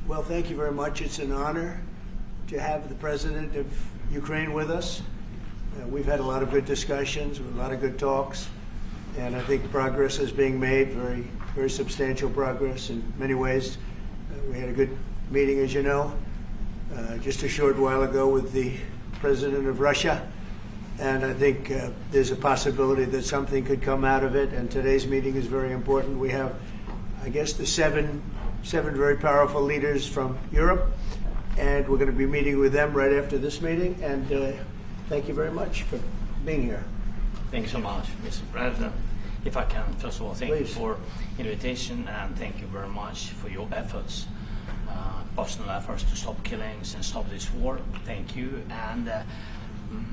Well, thank you very much. It's an honor to have the President of Ukraine with us. We've had a lot of good discussions, a lot of good talks, and I think progress is being made, very substantial progress in many ways. We had a good meeting, as you know, just a short while ago with the President of Russia, and I think there's a possibility that something could come out of it, and today's meeting is very important. We have, I guess, the seven very powerful leaders from Europe, and we're going to be meeting with them right after this meeting, and thank you very much for being here. Thank you so much, Mr. President. If I can, first of all, thank you for invitation, and thank you very much for your efforts, personal efforts to stop killings and stop this war. Thank you, and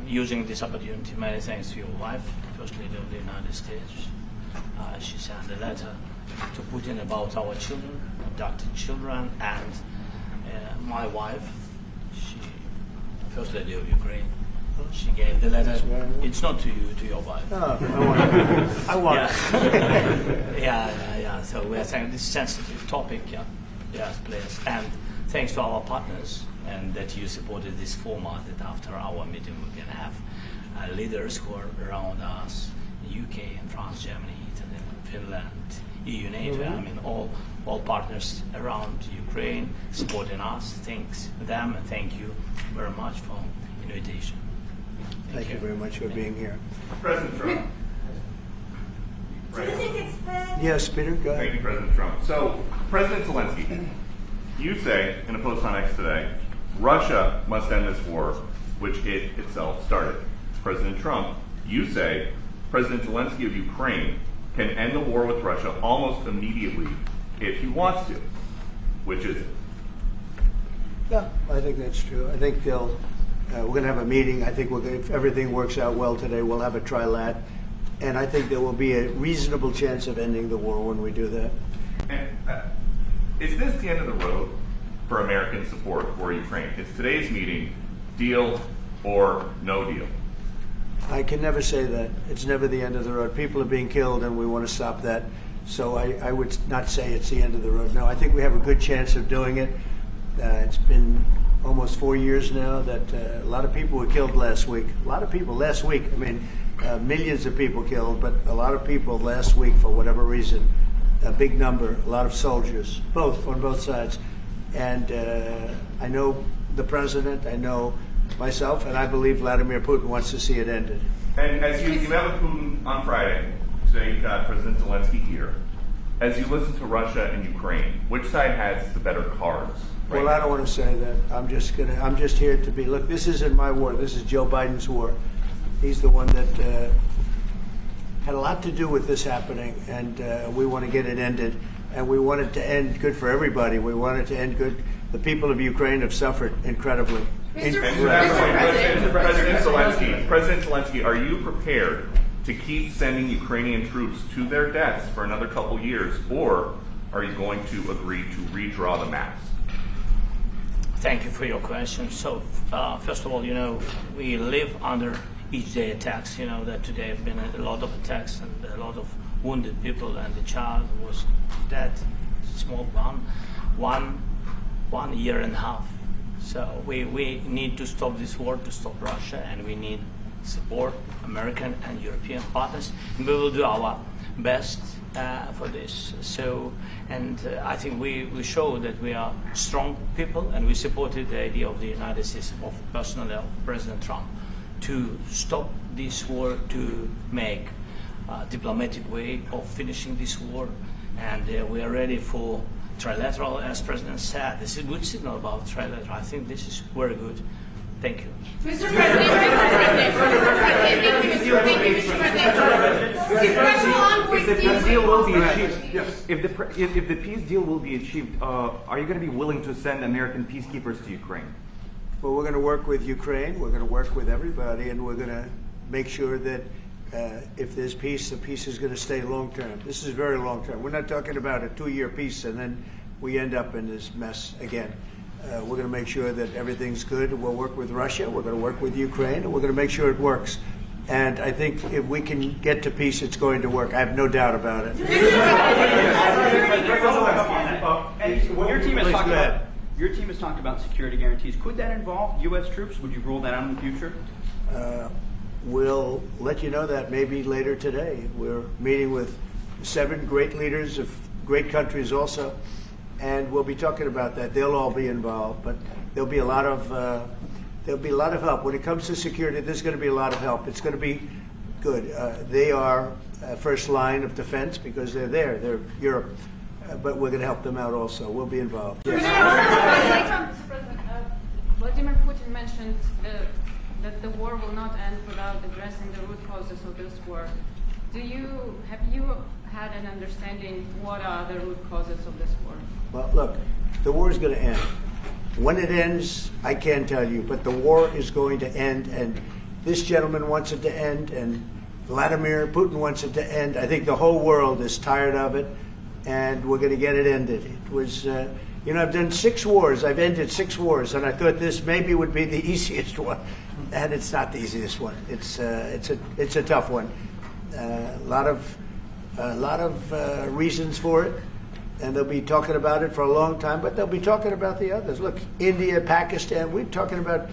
using this opportunity, many thanks to your wife, First Lady of the United States. She sent a letter to Putin about our children, abducted children, and my wife, First Lady of Ukraine, she gave the letter. It's not to you, to your wife. Oh, I want it. Yeah. So we are saying this sensitive topic, yes, please. And thanks to our partners, and that you supported this format, that after our meeting we can have leaders who are around us, UK and France, Germany, Italy, Finland, EU, NATO, I mean all partners around Ukraine supporting us. Thanks to them, and thank you very much for invitation. Thank you very much for being here. President Trump. Do you think it's fair? Yes, Peter, go ahead. Thank you, President Trump. So, President Zelenskyy, you say in a post on X today, Russia must end this war, which it itself started. President Trump, you say President Zelenskyy of Ukraine can end the war with Russia almost immediately if he wants to. Which is it? Yeah, I think that's true. I think we're going to have a meeting. I think if everything works out well today, we'll have a trilat. And I think there will be a reasonable chance of ending the war when we do that. And is this the end of the road for American support for Ukraine? Is today's meeting deal or no deal? I can never say that. It's never the end of the road. People are being killed, and we want to stop that. So I would not say it's the end of the road. No, I think we have a good chance of doing it. It's been almost 4 years now that a lot of people were killed last week. A lot of people last week. I mean, millions of people killed, but a lot of people last week for whatever reason. A big number, a lot of soldiers, on both sides. And I know the president, I know myself, and I believe Vladimir Putin wants to see it ended. And as you met with Putin on Friday, today you've got President Zelenskyy here. As you listen to Russia and Ukraine, which side has the better cards? Right Well, now? I don't want to say that. I'm just here to be. Look, this isn't my war. This is Joe Biden's war. He's the one that had a lot to do with this happening, and we want to get it ended. And we want it to end good for everybody. We want it to end good. The people of Ukraine have suffered incredibly. President Zelenskyy, are you prepared to keep sending Ukrainian troops to their deaths for another couple years, or are you going to agree to redraw the maps? Thank you for your question. So, first of all, we live under each day attacks. That today have been a lot of attacks and a lot of wounded people, and the child was dead, small one year and a half. So we need to stop this war, to stop Russia, and we need support, American and European partners, and we will do our best for this. So, and I think we show that we are strong people, and we supported the idea of the United States, personally of President Trump, to stop this war, to make a diplomatic way of finishing this war, and we are ready for trilateral, as President said. This is a good signal about trilateral. I think this is very good. Thank you. Mr. President, if the peace deal will be achieved, are you going to be willing to send American peacekeepers to Ukraine? Well, we're going to work with Ukraine. We're going to work with everybody, and we're going to make sure that if there's peace, the peace is going to stay long term. This is very long term. We're not talking about a 2-year peace and then we end up in this mess again. We're going to make sure that everything's good. We'll work with Russia. We're going to work with Ukraine, and we're going to make sure it works. And I think if we can get to peace, it's going to work. I have no doubt about it. When your team is talking about Your team has talked about security guarantees. Could that involve U.S. troops? Would you rule that out in the future? We'll let you know that maybe later today. We're meeting with 7 great leaders of great countries also, and we'll be talking about that. They'll all be involved, but there'll be a lot of help when it comes to security. There's going to be a lot of help. It's going to be good. They are first line of defense because they're there. They're Europe, but we're going to help them out also. We'll be involved. Yes. Mr. President, Vladimir Putin mentioned that the war will not end without addressing the root causes of this war. Have you had an understanding what are the root causes of this war? Well, look, the war is going to end. When it ends, I can't tell you, but the war is going to end, and this gentleman wants it to end, and Vladimir Putin wants it to end. I think the whole world is tired of it, and we're going to get it ended. It was, I've done 6 wars. I've ended 6 wars, and I thought this maybe would be the easiest one, and it's not the easiest one. It's a tough one. A lot of reasons for it, and they'll be talking about it for a long time, but they'll be talking about the others. Look, India, Pakistan, we're talking about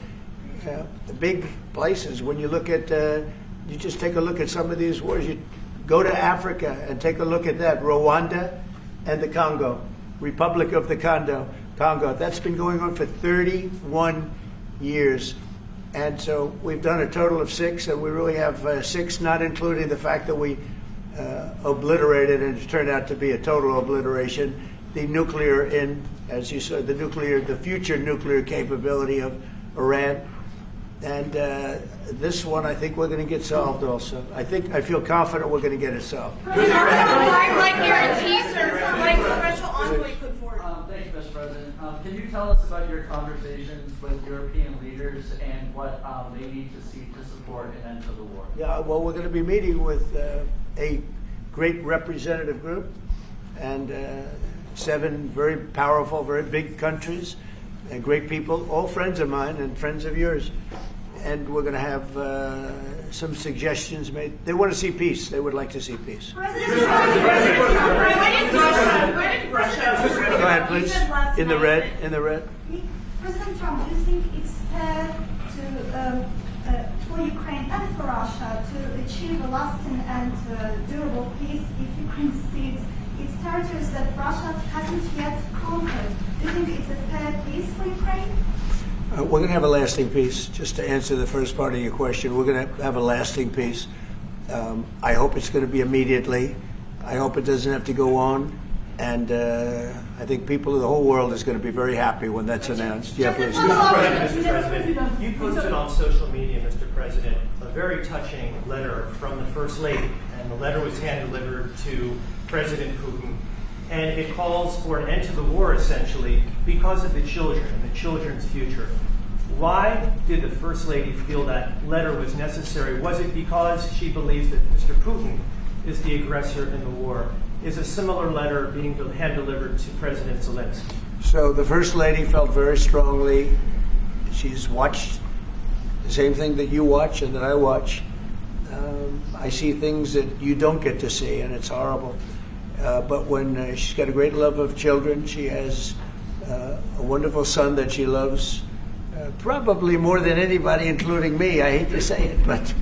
the big places. When you look at, you just take a look at some of these wars. You go to Africa and take a look at that. Rwanda and the Congo, Republic of the Congo. That's been going on for 31 years. And so we've done a total of 6, and we really have 6, not including the fact that we obliterated, and it turned out to be a total obliteration, the nuclear, as you said, the future nuclear capability of Iran. And this one, I think we're going to get solved also. I feel confident we're going to get it solved. Like guarantees or like special envoy put forward. Thanks, Mr. President. Can you tell us about your conversations with European leaders and what they need to see to support an end to the war? Yeah, well, we're going to be meeting with a great representative group and 7 very powerful, very big countries and great people, all friends of mine and friends of yours. And we're going to have some suggestions made. They want to see peace. They would like to see peace. Go ahead, please. In the red. President Trump, do you think it's fair for Ukraine and for Russia to achieve a lasting and durable peace if Ukraine cedes its territories that Russia hasn't yet conquered? Do you think it's a fair peace for Ukraine? We're going to have a lasting peace. Just to answer the first part of your question, we're going to have a lasting peace. I hope it's going to be immediately. I hope it doesn't have to go on. And I think people of the whole world is going to be very happy when that's announced. Yeah, please. Mr. President, you posted on social media, Mr. President, a very touching letter from the First Lady, and the letter was hand-delivered to President Putin, and it calls for an end to the war, essentially, because of the children and the children's future. Why did the First Lady feel that letter was necessary? Was it because she believes that Mr. Putin is the aggressor in the war? Is a similar letter being hand-delivered to President Zelenskyy? So the First Lady felt very strongly. She's watched the same thing that you watch and that I watch. I see things that you don't get to see, and it's horrible. But when she's got a great love of children, she has a wonderful son that she loves, probably more than anybody, including me. I hate to say it, but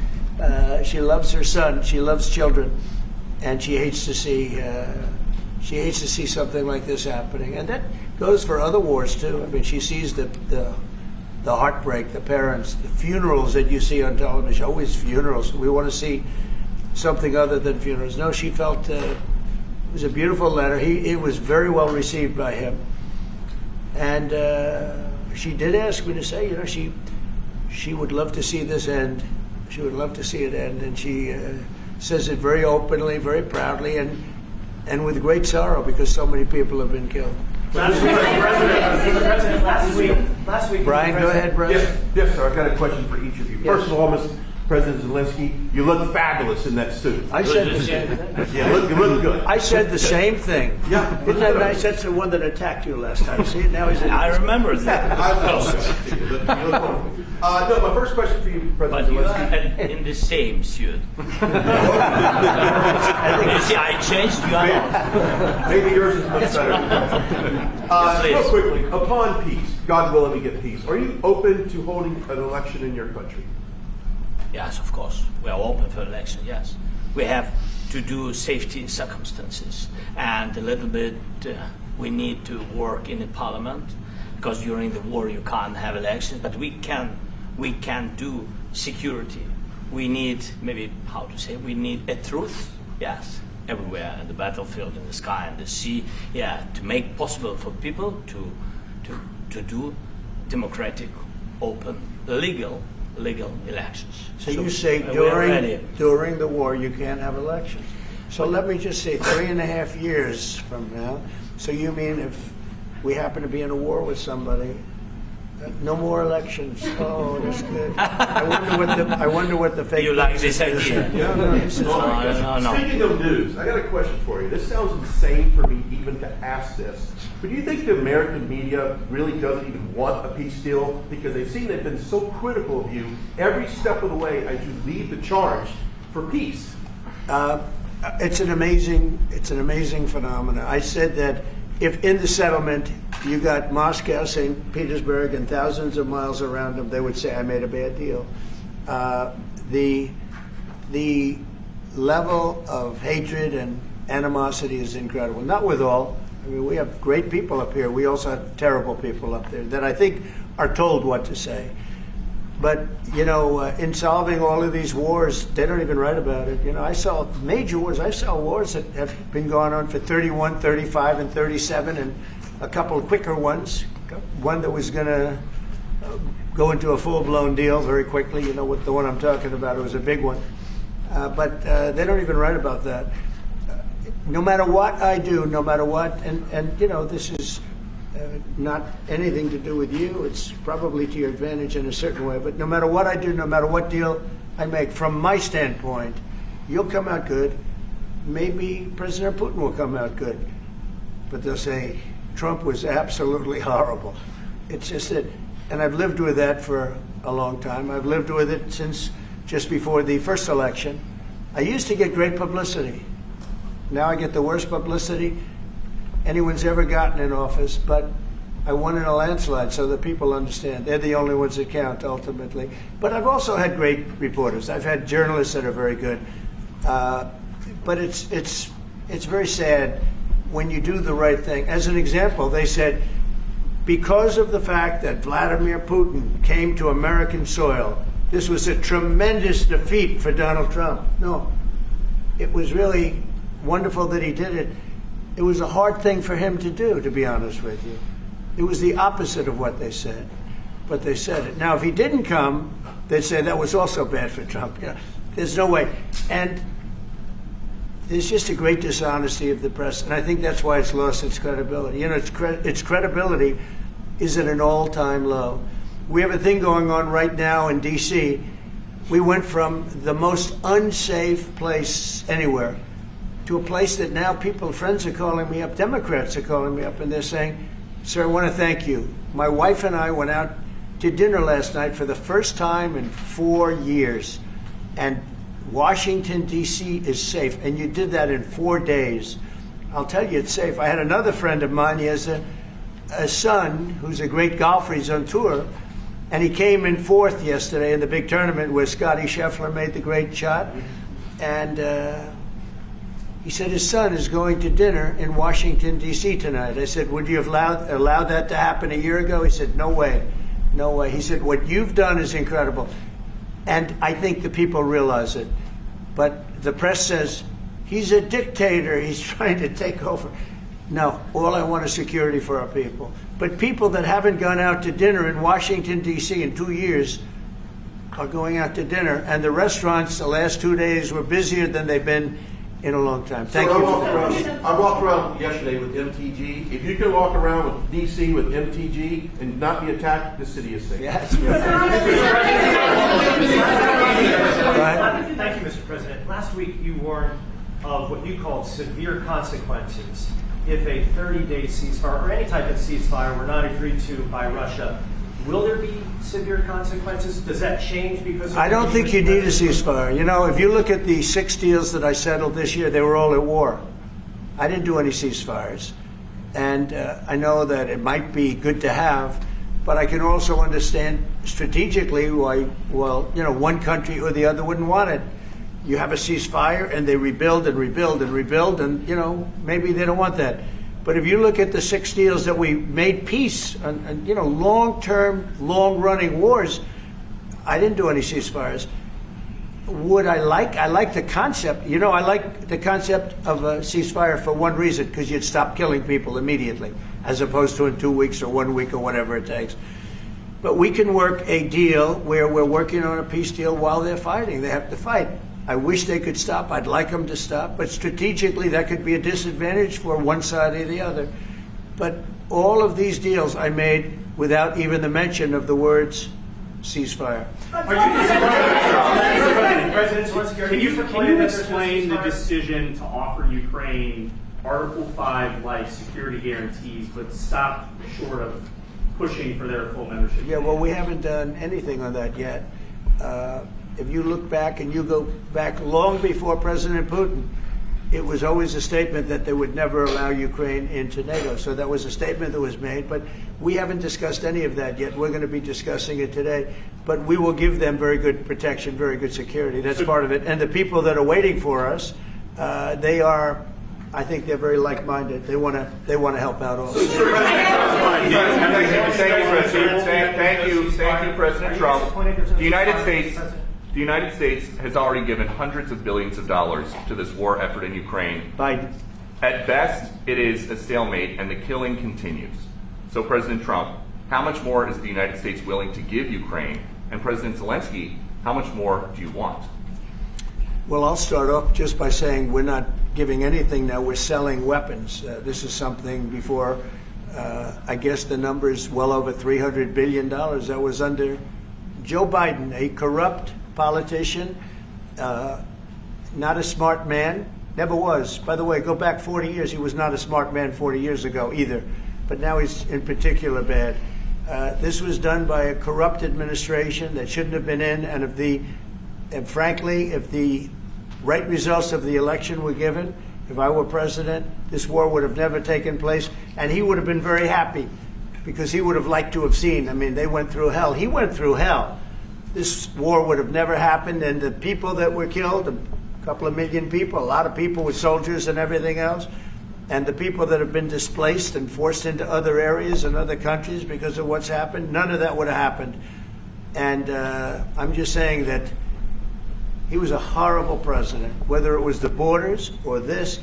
she loves her son. She loves children. And she hates to see something like this happening, and that goes for other wars too. I mean, she sees the heartbreak, the parents, the funerals that you see on television. Always funerals. We want to see something other than funerals. No, she felt it was a beautiful letter. It was very well received by him, and she did ask me to say, she would love to see this end. She would love to see it end, and she says it very openly, very proudly, and with great sorrow because so many people have been killed. Last week, Brian, go ahead, brother. Yes, sir. I've got a question for each of you. Yes. First of all, Mr. President Zelenskyy, you look fabulous in that suit. I said the same. Yeah, you look good. I said the same thing. Yeah. Isn't that nice? That's the one that attacked you last time. See, now he's. I remember that. I look wonderful. No, my first question for you, But President you Zelensky. are in the same suit. You see, I changed. You are not. Maybe yours is much better. Yes, Real please. quickly, upon peace, God willing, we get peace. Are you open to holding an election in your country? Yes, of course. We are open for election, yes. We have to do safety circumstances. And a little bit, we need to work in the parliament, because during the war you can't have elections, but we can do security. We need, maybe, how to say, we need a truth, yes, everywhere, in the battlefield, in the sky, in the sea, yeah, to make possible for people to do democratic, open, legal elections. So you say we are ready. during the war you can't have elections. So let me just say 3.5 years from now. So you mean if we happen to be in a war with somebody, no more elections? Oh, that's good. I wonder what the fake You like news this is. idea? No, this is No. Speaking of news, I got a question for you. This sounds insane for me even to ask this. But do you think the American media really doesn't even want a peace deal? Because they've seen they've been so critical of you every step of the way as you lead the charge for peace. It's an amazing phenomenon. I said that if in the settlement you got Moscow, St. Petersburg, and thousands of miles around them, they would say I made a bad deal. The level of hatred and animosity is incredible. Not with all. I mean, we have great people up here. We also have terrible people up there that I think are told what to say. But, you know, in solving all of these wars, they don't even write about it. You know, I saw major wars. I saw wars that have been going on for 31, 35, and 37, and a couple of quicker ones. One that was going to go into a full-blown deal very quickly. You know what the one I'm talking about. It was a big one. But they don't even write about that. No matter what I do, no matter what, and you know, this is not anything to do with you. It's probably to your advantage in a certain way. But no matter what I do, no matter what deal I make, from my standpoint, you'll come out good. Maybe President Putin will come out good. But they'll say, Trump was absolutely horrible. It's just that, and I've lived with that for a long time. I've lived with it since just before the first election. I used to get great publicity. Now I get the worst publicity anyone's ever gotten in office, but I won in a landslide, so that people understand. They're the only ones that count, ultimately. But I've also had great reporters. I've had journalists that are very good. But it's very sad when you do the right thing. As an example, they said, because of the fact that Vladimir Putin came to American soil, this was a tremendous defeat for Donald Trump. No, it was really wonderful that he did it. It was a hard thing for him to do, to be honest with you. It was the opposite of what they said, but they said it. Now, if he didn't come, they'd say that was also bad for Trump. You know, there's no way. And there's just a great dishonesty of the press, and I think that's why it's lost its credibility. You know, its credibility is at an all-time low. We have a thing going on right now in D.C. We went from the most unsafe place anywhere to a place that now friends are calling me up, Democrats are calling me up, and they're saying, sir, I want to thank you. My wife and I went out to dinner last night for the first time in 4 years, and Washington, D.C. is safe, and you did that in 4 days. I'll tell you, it's safe. I had another friend of mine, he has a son who's a great golfer, he's on tour, and he came in fourth yesterday in the big tournament where Scotty Scheffler made the great shot, and he said his son is going to dinner in Washington, D.C. tonight. I said, would you have allowed that to happen a year ago? He said, no way, no way. He said, what you've done is incredible. And I think the people realize it. But the press says, he's a dictator, he's trying to take over. No, all I want is security for our people. But people that haven't gone out to dinner in Washington, D.C. in 2 years are going out to dinner. And the restaurants the last 2 days were busier than they've been in a long time. Thank you. I walked around yesterday with MTG. If you can walk around with DC with MTG and not be attacked, the city is safe. Yes. Thank you, Mr. President. Last week you warned of what you called severe consequences if a 30-day ceasefire or any type of ceasefire were not agreed to by Russia Will there be severe consequences? Does that change because of I don't think you need a ceasefire. You know, if you look at the 6 deals that I settled this year, they were all at war. I didn't do any ceasefires. And I know that it might be good to have, but I can also understand strategically why, well, you know, one country or the other wouldn't want it. You have a ceasefire and they rebuild and rebuild and rebuild, and, you know, maybe they don't want that. But if you look at the 6 deals that we made peace and you know, long-term, long-running wars, I didn't do any ceasefires. Would I like the concept. You know, I like the concept of a ceasefire for one reason, because you'd stop killing people immediately, as opposed to in 2 weeks or 1 week or whatever it takes. But we can work a deal where we're working on a peace deal while they're fighting. They have to fight. I wish they could stop. I'd like them to stop. But strategically, that could be a disadvantage for one side or the other. But all of these deals I made without even the mention of the words ceasefire. Can you explain the decision to offer Ukraine Article 5-like security guarantees, but stop short of pushing for their full membership? Yeah, well, we haven't done anything on that yet. If you look back and you go back long before President Putin, it was always a statement that they would never allow Ukraine into NATO. So that was a statement that was made, but we haven't discussed any of that yet. We're going to be discussing it today, but we will give them very good protection, very good security. That's part of it. And the people that are waiting for us, they are, I think they're very like-minded. They want to help out also. Thank you, President Trump. The United States has already given hundreds of billions of dollars to this war effort in Ukraine. Biden. At best, it is a stalemate, and the killing continues. So, President Trump, how much more is the United States willing to give Ukraine? And President Zelenskyy, how much more do you want? Well, I'll start off just by saying we're not giving anything now. We're selling weapons. This is something before, I guess the number is well over $300 billion. That was under Joe Biden, a corrupt politician, not a smart man, never was. By the way, go back 40 years, he was not a smart man 40 years ago either, but now he's in particular bad. This was done by a corrupt administration that shouldn't have been in, and frankly, if the right results of the election were given, if I were president, this war would have never taken place, and he would have been very happy, because he would have liked to have seen, I mean, they went through hell. He went through hell. This war would have never happened, and the people that were killed, a couple of million people, a lot of people with soldiers and everything else, and the people that have been displaced and forced into other areas and other countries because of what's happened, none of that would have happened. And I'm just saying that he was a horrible president, whether it was the borders or this.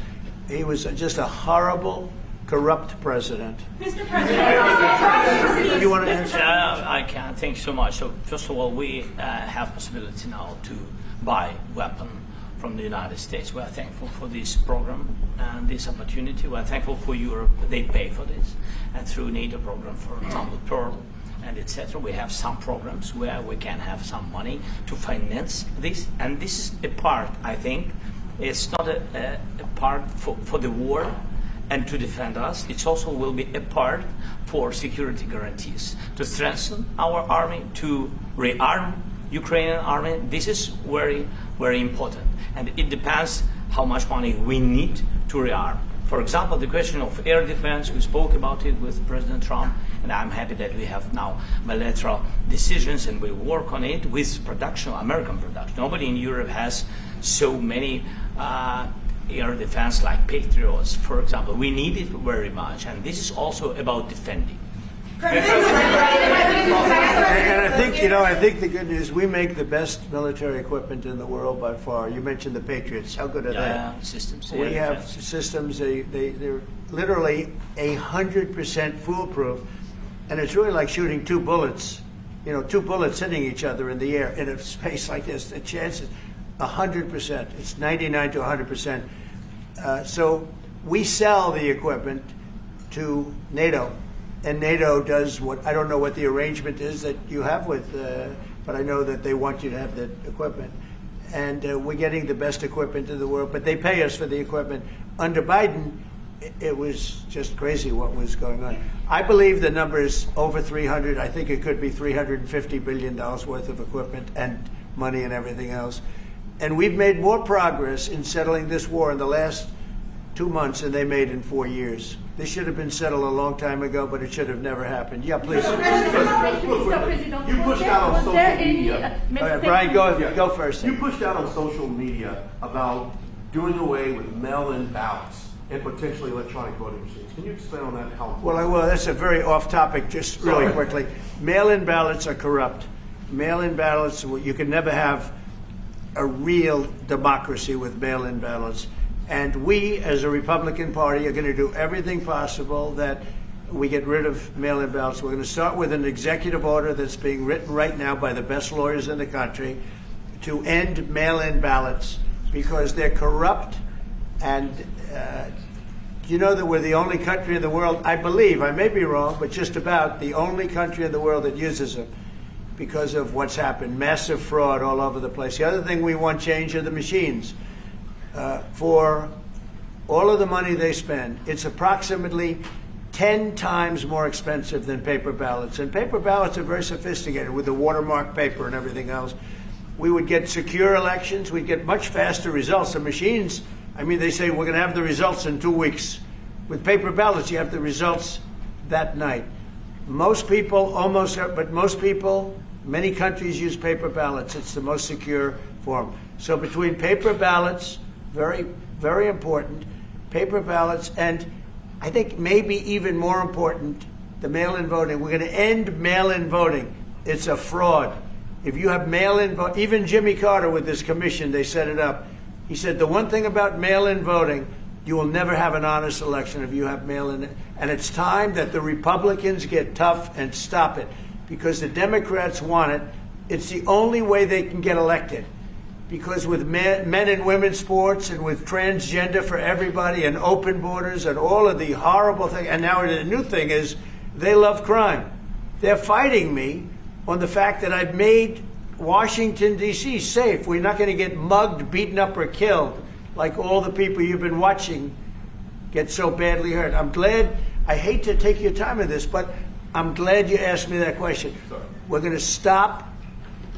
He was just a horrible, corrupt president. Mr. President, you want to answer? I can. Thank you so much. So first of all, we have possibility now to buy weapon from the United States. We are thankful for this program and this opportunity. We are thankful for Europe. They pay for this, and through NATO program, for example, Pearl and etc. We have some programs where we can have some money to finance this, and this is a part. I think it's not a part for the war and to defend us. It also will be a part for security guarantees, to strengthen our army, to rearm Ukrainian army. This is very, very important. And it depends how much money we need to rearm. For example, the question of air defense, we spoke about it with President Trump, and I'm happy that we have now bilateral decisions and we work on it with production, American production. Nobody in Europe has so many air defense like Patriots, for example. We need it very much, and this is also about defending. And I think, I think the good news, we make the best military equipment in the world by far. You mentioned the Patriots. How good are they? Systems. We have systems, they're literally 100% foolproof. And it's really like shooting two bullets, two bullets hitting each other in the air in a space like this. The chances, 100%. It's 99 to 100%. So we sell the equipment to NATO. And NATO does what, I don't know what the arrangement is that you have with, but I know that they want you to have the equipment. And we're getting the best equipment in the world, but they pay us for the equipment. Under Biden, it was just crazy what was going on. I believe the number is over 300. I think it could be $350 billion worth of equipment and money and everything else. And we've made more progress in settling this war in the last 2 months than they made in 4 years. This should have been settled a long time ago, but it should have never happened. Yeah, please. You pushed out on social media. All right, Brian, go first. You pushed out on social media about doing away with mail-in ballots and potentially electronic voting machines. Can you expand on that? How? Well, I will. That's a very off-topic. Just really quickly, mail-in ballots are corrupt. Mail-in ballots, you can never have a real democracy with mail-in ballots. And we, as a Republican Party, are going to do everything possible that we get rid of mail-in ballots. We're going to start with an executive order that's being written right now by the best lawyers in the country to end mail-in ballots because they're corrupt. And you know that we're the only country in the world, I believe, I may be wrong, but just about the only country in the world that uses them because of what's happened. Massive fraud all over the place. The other thing we want change are the machines. For all of the money they spend, it's approximately 10 times more expensive than paper ballots. And paper ballots are very sophisticated with the watermark paper and everything else. We would get secure elections. We'd get much faster results. The machines, I mean, they say we're going to have the results in 2 weeks. With paper ballots, you have the results that night. Most people, many countries use paper ballots. It's the most secure form. So between paper ballots, very, very important, paper ballots, and I think maybe even more important, the mail-in voting. We're going to end mail-in voting. It's a fraud. If you have mail-in vote, even Jimmy Carter with this commission, they set it up. He said the one thing about mail-in voting, you will never have an honest election if you have mail-in. And it's time that the Republicans get tough and stop it because the Democrats want it. It's the only way they can get elected. Because with men and women's sports and with transgender for everybody and open borders and all of the horrible things, and now the new thing is they love crime. They're fighting me on the fact that I've made Washington, D.C. safe. We're not going to get mugged, beaten up, or killed like all the people you've been watching get so badly hurt. I'm glad, I hate to take your time with this, but I'm glad you asked me that question. We're going to stop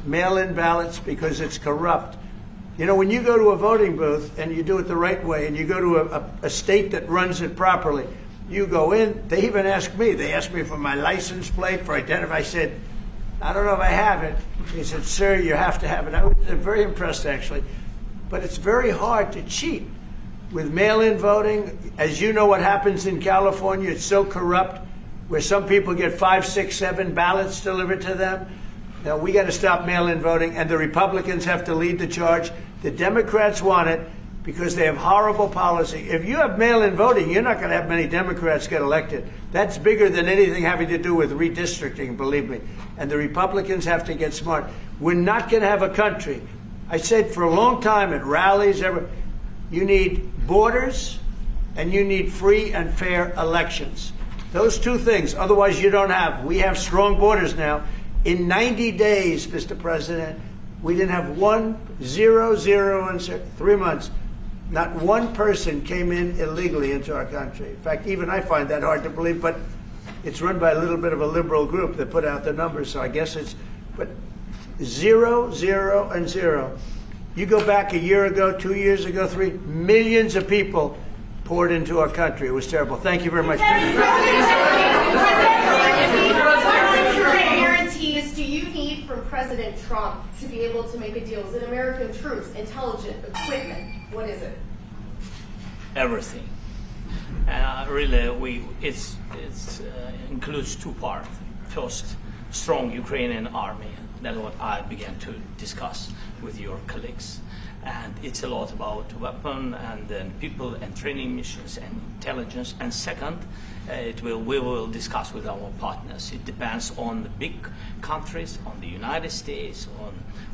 mail-in ballots because it's corrupt. You know, when you go to a voting booth and you do it the right way and you go to a state that runs it properly, you go in, they even ask me, they asked me for my license plate, for identity. I said, I don't know if I have it. He said, sir, you have to have it. I was very impressed, actually. But it's very hard to cheat with mail-in voting. As you know what happens in California, it's so corrupt, where some people get 5, 6, 7 ballots delivered to them. Now, we got to stop mail-in voting, and the Republicans have to lead the charge. The Democrats want it because they have horrible policy. If you have mail-in voting, you're not going to have many Democrats get elected. That's bigger than anything having to do with redistricting, believe me. And the Republicans have to get smart. We're not going to have a country. I said for a long time at rallies, you need borders and you need free and fair elections. Those two things. Otherwise, you don't have. We have strong borders now. In 90 days, Mr. President, we didn't have 0 in 3 months. Not one person came in illegally into our country. In fact, even I find that hard to believe, but it's run by a little bit of a liberal group that put out the numbers, so I guess it's, but 0, 0, and 0. You go back a year ago, 2 years ago, 3, millions of people poured into our country. It was terrible. Thank you very much. Do you need from President Trump to be able to make a deal? Is it American troops, intelligence, equipment? What is it? Everything. And really, it includes 2 parts. First, strong Ukrainian army. That's what I began to discuss with your colleagues. And it's a lot about weapon and then people and training missions and intelligence. And second, we will discuss with our partners. It depends on the big countries, on the United States,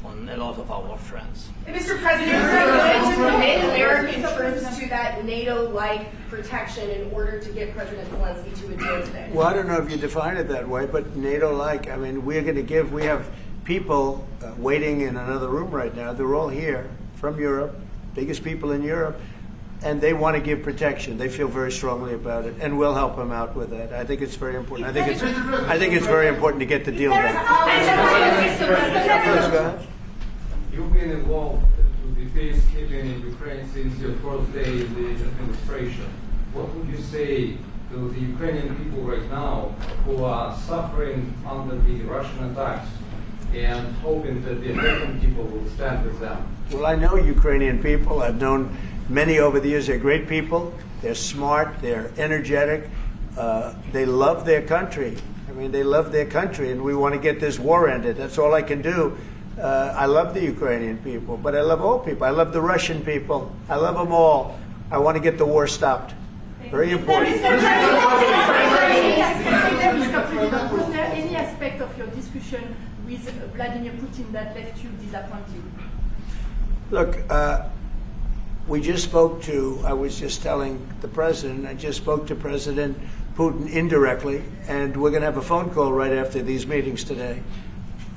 on a lot of our friends. Mr. President, are you going to commit American troops to that NATO-like protection in order to get President Zelenskyy to a deal today? Well, I don't know if you define it that way, but NATO-like, I mean, we're going to give, we have people waiting in another room right now. They're all here from Europe, biggest people in Europe. and they want to give protection. They feel very strongly about it, and we'll help them out with that. I think it's very important. I think it's very important to get the deal done. Please go ahead. You've been involved to the peacekeeping in Ukraine since your first day in the administration. What would you say to the Ukrainian people right now who are suffering under the Russian attacks and hoping that the American people will stand with them? Well, I know Ukrainian people. I've known many over the years. They're great people. They're smart. They're energetic. They love their country. I mean, they love their country, and we want to get this war ended. That's all I can do. I love the Ukrainian people, but I love all people. I love the Russian people. I love them all. I want to get the war stopped. Very important. Was there any aspect of your discussion with Vladimir Putin that left you disappointed? Look, we just spoke to, I was just telling the president, I just spoke to President Putin indirectly, and we're going to have a phone call right after these meetings today.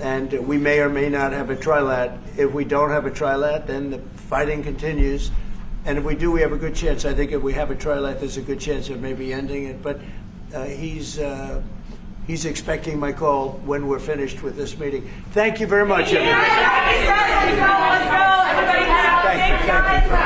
And we may or may not have a trilat. If we don't have a trilat, then the fighting continues. And if we do, we have a good chance. I think if we have a trilat, there's a good chance of maybe ending it. But he's expecting my call when we're finished with this meeting. Thank you very much, everybody. Let's go. Thank you.